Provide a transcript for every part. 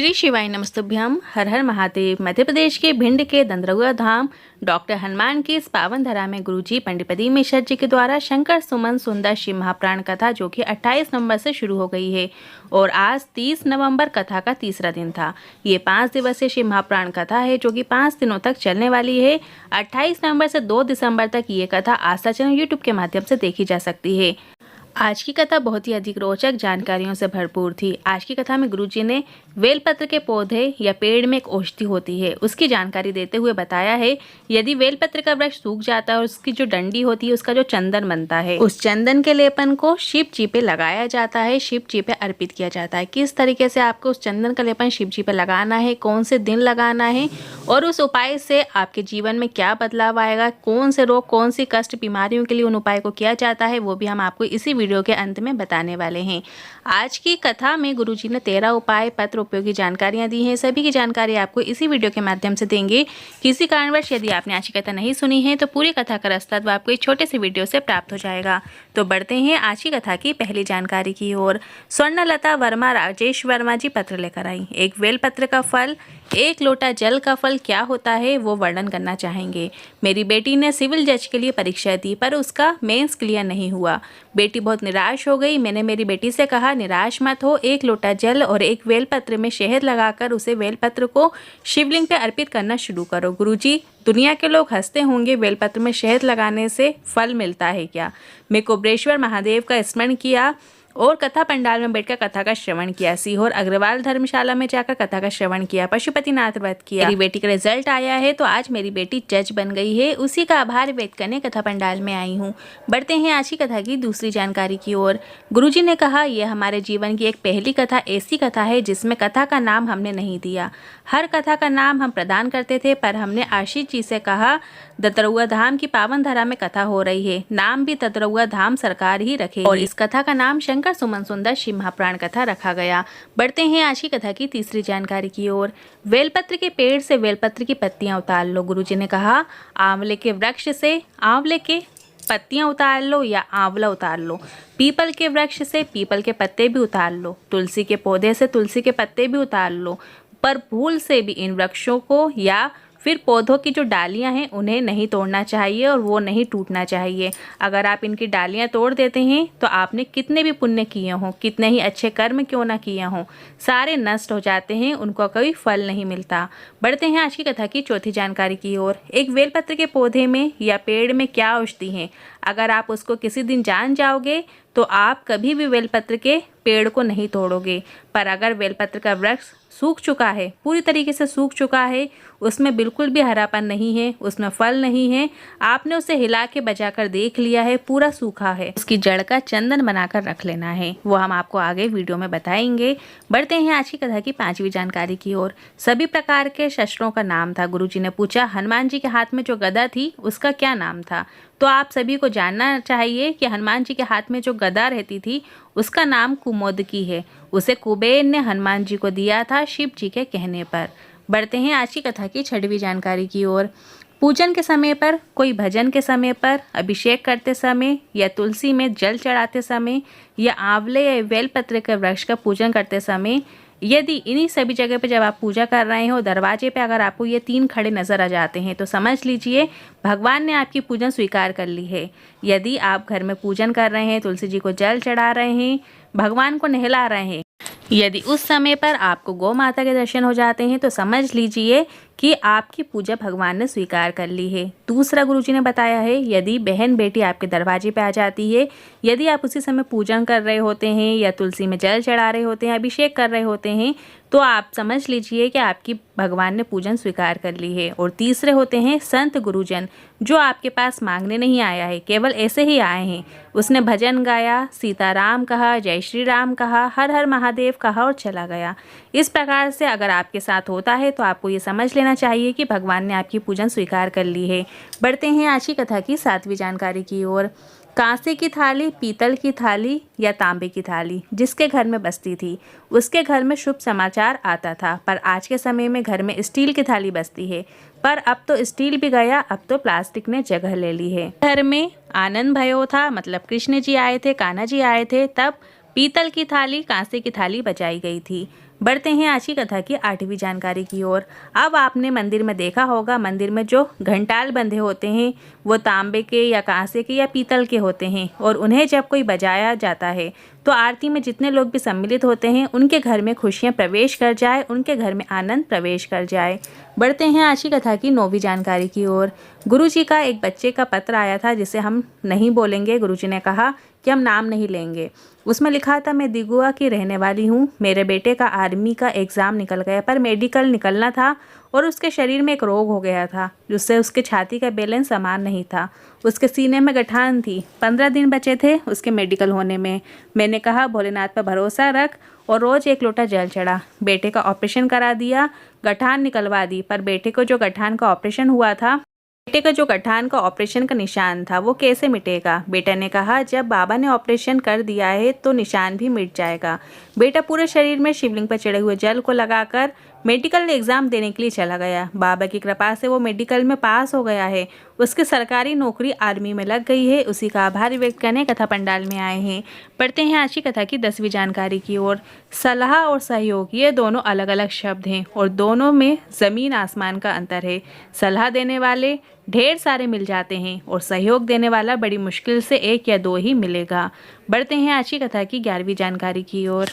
श्री शिवाय नमस्तुभ्यम। हर हर महादेव। मध्य प्रदेश के भिंड के दंदरौआ धाम डॉक्टर हनुमान की इस पावन धरा में गुरुजी पंडित प्रदीप मिश्र जी के द्वारा शंकर सुमन सुंदर शिव महाप्राण कथा जो कि 28 नवंबर से शुरू हो गई है और आज 30 नवंबर कथा का तीसरा दिन था। ये 5 दिवसीय शिव महाप्राण कथा है जो कि 5 दिनों तक चलने वाली है। 28 नवंबर से 2 दिसंबर तक ये कथा आस्था चैनल यूट्यूब के माध्यम से देखी जा सकती है। आज की कथा बहुत ही अधिक रोचक जानकारियों से भरपूर थी। आज की कथा में गुरुजी ने बेलपत्र के पौधे या पेड़ में एक औषधि होती है उसकी जानकारी देते हुए बताया है। यदि बेलपत्र का वृक्ष सूख जाता है और उसकी जो डंडी होती है उसका जो चंदन बनता है उस चंदन के लेपन को शिव जी पे लगाया जाता है, शिव जी पे अर्पित किया जाता है। किस तरीके से आपको उस चंदन का लेपन शिव जी पे लगाना है, कौन से दिन लगाना है और उस उपाय से आपके जीवन में क्या बदलाव आएगा, कौन से रोग, कौन सी कष्ट बीमारियों के लिए उन उपाय को किया जाता है, वो भी हम आपको इसी वीडियो के अंत में बताने वाले हैं। आज की कथा में गुरुजी ने 13 उपाय पत्र उपयोगी जानकारियां दी हैं। सभी की जानकारी आपको इसी वीडियो के माध्यम से देंगे। किसी कारणवश यदि आपने आज की कथा नहीं सुनी है तो पूरी कथा का रसद आपको एक छोटे से वीडियो से प्राप्त हो जाएगा। तो बढ़ते हैं आज की कथा की पहली जानकारी की ओर। स्वर्णलता वर्मा राजेश वर्मा जी पत्र लेकर आई। एक बेलपत्र का फल, एक लोटा जल का फल क्या होता है वो वर्णन करना चाहेंगे। मेरी बेटी ने सिविल जज के लिए परीक्षा दी पर उसका मेंस क्लियर नहीं हुआ। बेटी बहुत निराश हो गई। मैंने मेरी बेटी से कहा निराश मत हो, एक लोटा जल और एक बेलपत्र में शहद लगाकर उसे बेलपत्र को शिवलिंग पे अर्पित करना शुरू करो। गुरुजी, दुनिया के लोग हंसते होंगे, बेलपत्र में शहद लगाने से फल मिलता है क्या? मैं कुबरेश्वर महादेव का स्मरण किया और कथा पंडाल में बैठकर कथा का श्रवण किया। सीहोर अग्रवाल धर्मशाला में जाकर कथा का श्रवण किया। पशुपतिनाथ व्रत किया। मेरी बेटी का रिजल्ट आया है तो आज मेरी बेटी जज बन गई है। उसी का आभार व्यक्त करने कथा पंडाल में आई हूँ। बढ़ते हैं आज की कथा की दूसरी जानकारी की ओर। गुरुजी ने कहा यह हमारे जीवन की एक पहली कथा ऐसी कथा है जिसमें कथा का नाम हमने नहीं दिया। हर कथा का नाम हम प्रदान करते थे पर हमने आशीष जी से कहा दंदरौआ धाम की पावन धरा में कथा हो रही है, नाम भी दंदरौआ धाम सरकार ही रखे और इस कथा का नाम शंकर सुमन सुंदर शिव महाप्राण कथा रखा गया। बढ़ते हैं आज की कथा की तीसरी जानकारी की ओर। बेलपत्र के पेड़ से बेलपत्र की पत्तियां उतार लो। गुरुजी ने कहा आंवले के वृक्ष से आंवले के पत्तियां उतार लो या आंवला उतार लो। पीपल के वृक्ष से पीपल के पत्ते भी उतार लो। तुलसी के पौधे से तुलसी के पत्ते भी उतार लो। पर भूल से भी इन वृक्षों को या फिर पौधों की जो डालियां हैं उन्हें नहीं तोड़ना चाहिए और वो नहीं टूटना चाहिए। अगर आप इनकी डालियां तोड़ देते हैं तो आपने कितने भी पुण्य किए हों, कितने ही अच्छे कर्म क्यों ना किए हों, सारे नष्ट हो जाते हैं, उनको कोई फल नहीं मिलता। बढ़ते हैं आज की कथा की चौथी जानकारी की ओर। एक बेलपत्र के पौधे में या पेड़ में क्या औषधि है, अगर आप उसको किसी दिन जान जाओगे तो आप कभी भी बेलपत्र के पेड़ को नहीं तोड़ोगे। पर अगर बेलपत्र का वृक्ष सूख चुका है, पूरी तरीके से सूख चुका है, उसमें बिल्कुल भी हरापन नहीं है, उसमें फल नहीं है, आपने उसे हिला के बजाकर देख लिया है, पूरा सूखा है, उसकी जड़ का चंदन बनाकर रख लेना है। वो हम आपको आगे वीडियो में बताएंगे। बढ़ते हैं आज की कथा की पांचवी जानकारी की ओर। सभी प्रकार के शस्त्रों का नाम था। गुरुजी ने पूछा हनुमान जी के हाथ में जो गदा थी उसका क्या नाम था? तो आप सभी को जानना चाहिए कि हनुमान जी के हाथ में जो गदा रहती थी उसका नाम कुमोदकी है। उसे कुबेर ने हनुमान जी को दिया था शिव जी के कहने पर। बढ़ते हैं आज की कथा की छठवीं जानकारी की ओर। पूजन के समय पर, कोई भजन के समय पर, अभिषेक करते समय या तुलसी में जल चढ़ाते समय या आंवले या बेलपत्र के वृक्ष का पूजन करते समय, यदि इन्हीं सभी जगह पे जब आप पूजा कर रहे हो दरवाजे पे अगर आपको ये 3 खड़े नजर आ जाते हैं तो समझ लीजिए भगवान ने आपकी पूजन स्वीकार कर ली है। यदि आप घर में पूजन कर रहे हैं, तुलसी जी को जल चढ़ा रहे हैं, भगवान को नहला रहे हैं, यदि उस समय पर आपको गौ माता के दर्शन हो जाते हैं तो समझ लीजिए कि आपकी पूजा भगवान ने स्वीकार कर ली है। दूसरा गुरुजी ने बताया है यदि बहन बेटी आपके दरवाजे पे आ जाती है, यदि आप उसी समय पूजन कर रहे होते हैं या तुलसी में जल चढ़ा रहे होते हैं, अभिषेक कर रहे होते हैं तो आप समझ लीजिए कि आपकी भगवान ने पूजन स्वीकार कर ली है। और तीसरे होते हैं संत गुरुजन, जो आपके पास मांगने नहीं आया है, केवल ऐसे ही आए हैं। उसने भजन गाया, सीताराम कहा, जय श्री राम कहा, हर हर महादेव कहा और चला गया। इस प्रकार से अगर आपके साथ होता है तो आपको ये समझ लेना चाहिए कि भगवान ने आपकी पूजन स्वीकार कर ली है। बढ़ते हैं आज की कथा की सातवीं जानकारी की ओर। कांसे की थाली, पीतल की थाली या तांबे की थाली जिसके घर में बसती थी उसके घर में शुभ समाचार आता था। पर आज के समय में घर में स्टील की थाली बसती है। पर अब तो स्टील भी गया, अब तो प्लास्टिक ने जगह ले ली है। घर में आनंद भयो था, मतलब कृष्ण जी आए थे, कान्हा जी आए थे, तब पीतल की थाली, कांसे की थाली बजाई गई थी। बढ़ते हैं आज की कथा की 8वीं जानकारी की ओर। अब आपने मंदिर में देखा होगा, मंदिर में जो घंटाल बंधे होते हैं वो तांबे के या कांसे के या पीतल के होते हैं और उन्हें जब कोई बजाया जाता है तो आरती में जितने लोग भी सम्मिलित होते हैं उनके घर में खुशियां प्रवेश कर जाए, उनके घर में आनंद प्रवेश कर जाए। बढ़ते हैं आज की कथा की 9वीं जानकारी की ओर। गुरुजी का एक बच्चे का पत्र आया था जिसे हम नहीं बोलेंगे। गुरुजी ने कहा कि हम नाम नहीं लेंगे। उसमें लिखा था, मैं दिगुआ की रहने वाली हूँ। मेरे बेटे का आर्मी का एग्ज़ाम निकल गया पर मेडिकल निकलना था और उसके शरीर में एक रोग हो गया था जिससे उसके छाती का बैलेंस समान नहीं था। उसके सीने में गठान थी। 15 दिन बचे थे उसके मेडिकल होने में। मैंने कहा भोलेनाथ पर भरोसा रख और रोज़ 1 लोटा जल चढ़ा। बेटे का ऑपरेशन करा दिया, गठान निकलवा दी, पर बेटे को जो गठान का ऑपरेशन का निशान था वो कैसे मिटेगा? बेटा ने कहा, जब बाबा ने ऑपरेशन कर दिया है तो निशान भी मिट जाएगा। बेटा पूरे शरीर में शिवलिंग पर चढ़े हुए जल को लगाकर मेडिकल एग्ज़ाम देने के लिए चला गया। बाबा की कृपा से वो मेडिकल में पास हो गया है। उसकी सरकारी नौकरी आर्मी में लग गई है। उसी का आभार व्यक्त करने कथा पंडाल में आए हैं। पढ़ते हैं आज की कथा की 10वीं जानकारी की ओर। सलाह और सहयोग ये दोनों अलग अलग शब्द हैं और दोनों में ज़मीन आसमान का अंतर है। सलाह देने वाले ढेर सारे मिल जाते हैं और सहयोग देने वाला बड़ी मुश्किल से 1 या 2 ही मिलेगा। बढ़ते हैं आज की कथा की 11वीं जानकारी की ओर।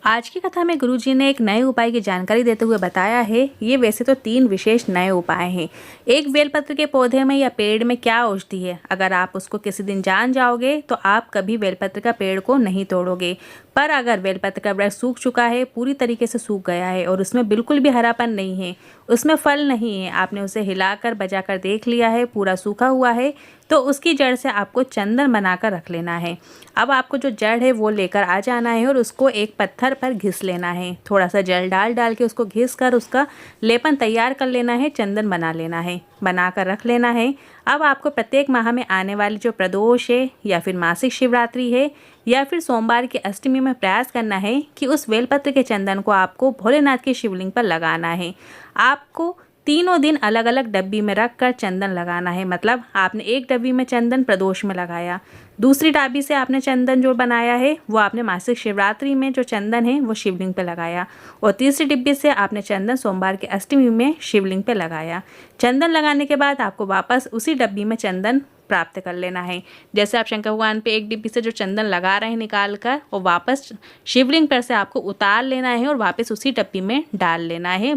आज की कथा में गुरुजी ने एक नए उपाय की जानकारी देते हुए बताया है। ये वैसे तो 3 विशेष नए उपाय हैं। एक, बेलपत्र के पौधे में या पेड़ में क्या औषधि है, अगर आप उसको किसी दिन जान जाओगे तो आप कभी बेलपत्र का पेड़ को नहीं तोड़ोगे। पर अगर बेलपत्र का वृक्ष सूख चुका है, पूरी तरीके से सूख गया है और उसमें बिल्कुल भी हरापन नहीं है, उसमें फल नहीं है, आपने उसे हिलाकर बजाकर देख लिया है, पूरा सूखा हुआ है, तो उसकी जड़ से आपको चंदन बनाकर रख लेना है। अब आपको जो जड़ है वो लेकर आ जाना है और उसको एक पत्थर पर घिस लेना है। थोड़ा सा जल डाल के उसको घिस कर उसका लेपन तैयार कर लेना है, चंदन बना लेना है, बनाकर रख लेना है। अब आपको प्रत्येक माह में आने वाली जो प्रदोष है या फिर मासिक शिवरात्रि है या फिर सोमवार की अष्टमी में प्रयास करना है कि उस बेलपत्र के चंदन को आपको भोलेनाथ की शिवलिंग पर लगाना है। आपको तीनों दिन अलग अलग डब्बी में रख कर चंदन लगाना है। मतलब आपने एक डब्बी में चंदन प्रदोष में लगाया, दूसरी डब्बी से आपने चंदन जो बनाया है वो आपने मासिक शिवरात्रि में जो चंदन है वो शिवलिंग पे लगाया और तीसरी डिब्बी से आपने चंदन सोमवार की अष्टमी में शिवलिंग पे लगाया। चंदन लगाने के बाद आपको वापस उसी डब्बी में चंदन प्राप्त कर लेना है। जैसे आप शंकर भगवान पे एक डिब्बी से जो चंदन लगा रहे हैं निकाल कर और वापस शिवलिंग पर से आपको उतार लेना है और वापस उसी डब्बी में डाल लेना है,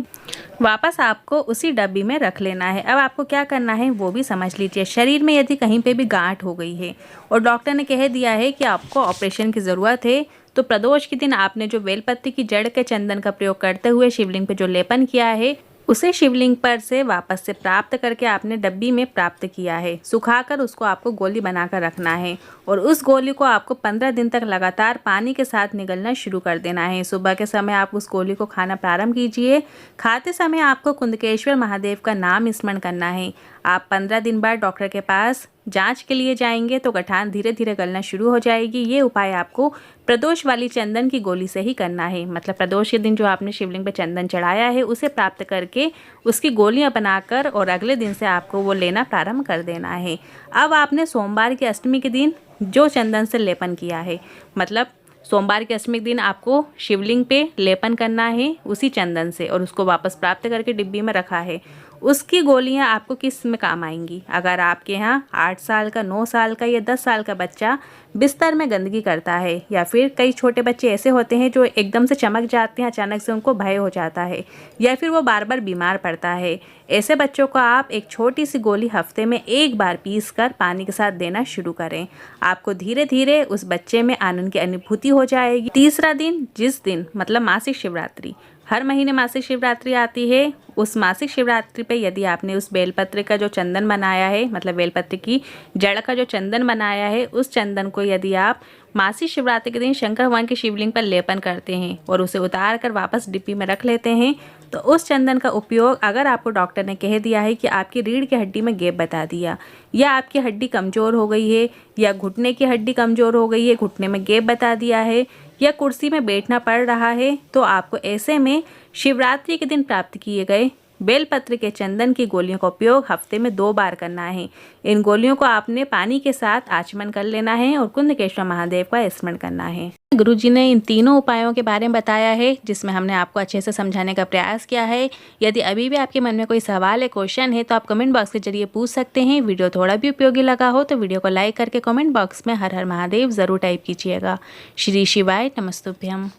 वापस आपको उसी डब्बी में रख लेना है। अब आपको क्या करना है वो भी समझ लीजिए। शरीर में यदि कहीं पे भी गांठ हो गई है और डॉक्टर ने कह दिया है कि आपको ऑपरेशन की ज़रूरत है, तो प्रदोष के दिन आपने जो बेलपत्र की जड़ के चंदन का प्रयोग करते हुए शिवलिंग पे जो लेपन किया है उसे शिवलिंग पर से वापस से प्राप्त करके आपने डब्बी में प्राप्त किया है। सुखाकर उसको आपको गोली बनाकर रखना है और उस गोली को आपको 15 दिन तक लगातार पानी के साथ निगलना शुरू कर देना है। सुबह के समय आप उस गोली को खाना प्रारंभ कीजिए। खाते समय आपको कुंदकेश्वर महादेव का नाम स्मरण करना है। आप 15 दिन बाद डॉक्टर के पास जांच के लिए जाएंगे तो गठान धीरे धीरे गलना शुरू हो जाएगी। ये उपाय आपको प्रदोष वाली चंदन की गोली से ही करना है। मतलब प्रदोष के दिन जो आपने शिवलिंग पे चंदन चढ़ाया है उसे प्राप्त करके उसकी गोलियां बनाकर और अगले दिन से आपको वो लेना प्रारंभ कर देना है। अब आपने सोमवार की अष्टमी के दिन जो चंदन से लेपन किया है, मतलब सोमवार के अष्टमी के दिन आपको शिवलिंग पे लेपन करना है उसी चंदन से और उसको वापस प्राप्त करके डिब्बी में रखा है, उसकी गोलियां आपको किस में काम आएंगी? अगर आपके यहाँ 8 साल का, 9 साल का या 10 साल का बच्चा बिस्तर में गंदगी करता है या फिर कई छोटे बच्चे ऐसे होते हैं जो एकदम से चमक जाते हैं, अचानक से उनको भय हो जाता है या फिर वो बार बार बीमार पड़ता है, ऐसे बच्चों को आप एक छोटी सी गोली हफ्ते में 1 बार पीस कर पानी के साथ देना शुरू करें। आपको धीरे धीरे उस बच्चे में आनंद की अनुभूति हो जाएगी। तीसरा दिन, जिस दिन मतलब मासिक शिवरात्रि, हर महीने मासिक शिवरात्रि आती है, उस मासिक शिवरात्रि पे यदि आपने उस बेलपत्र का जो चंदन बनाया है, मतलब बेलपत्र की जड़ का जो चंदन बनाया है, उस चंदन को यदि आप मासिक शिवरात्रि के दिन शंकर भगवान की शिवलिंग पर लेपन करते हैं और उसे उतार कर वापस डिब्बी में रख लेते हैं, तो उस चंदन का उपयोग अगर आपको डॉक्टर ने कह दिया है कि आपकी रीढ़ की हड्डी में गैप बता दिया या आपकी हड्डी कमज़ोर हो गई है या घुटने की हड्डी कमज़ोर हो गई है, घुटने में गैप बता दिया है या कुर्सी में बैठना पड़ रहा है, तो आपको ऐसे में शिवरात्रि के दिन प्राप्त किए गए बेलपत्र के चंदन की गोलियों का उपयोग हफ्ते में 2 बार करना है। इन गोलियों को आपने पानी के साथ आचमन कर लेना है और कुंदकेश्वर महादेव का स्मरण करना है। गुरुजी ने इन तीनों उपायों के बारे में बताया है, जिसमें हमने आपको अच्छे से समझाने का प्रयास किया है। यदि अभी भी आपके मन में कोई सवाल है, क्वेश्चन है, तो आप कमेंट बॉक्स के जरिए पूछ सकते हैं। वीडियो थोड़ा भी उपयोगी लगा हो तो वीडियो को लाइक करके कमेंट बॉक्स में हर हर महादेव ज़रूर टाइप कीजिएगा। श्री शिवाय नमस्तुभ्यम।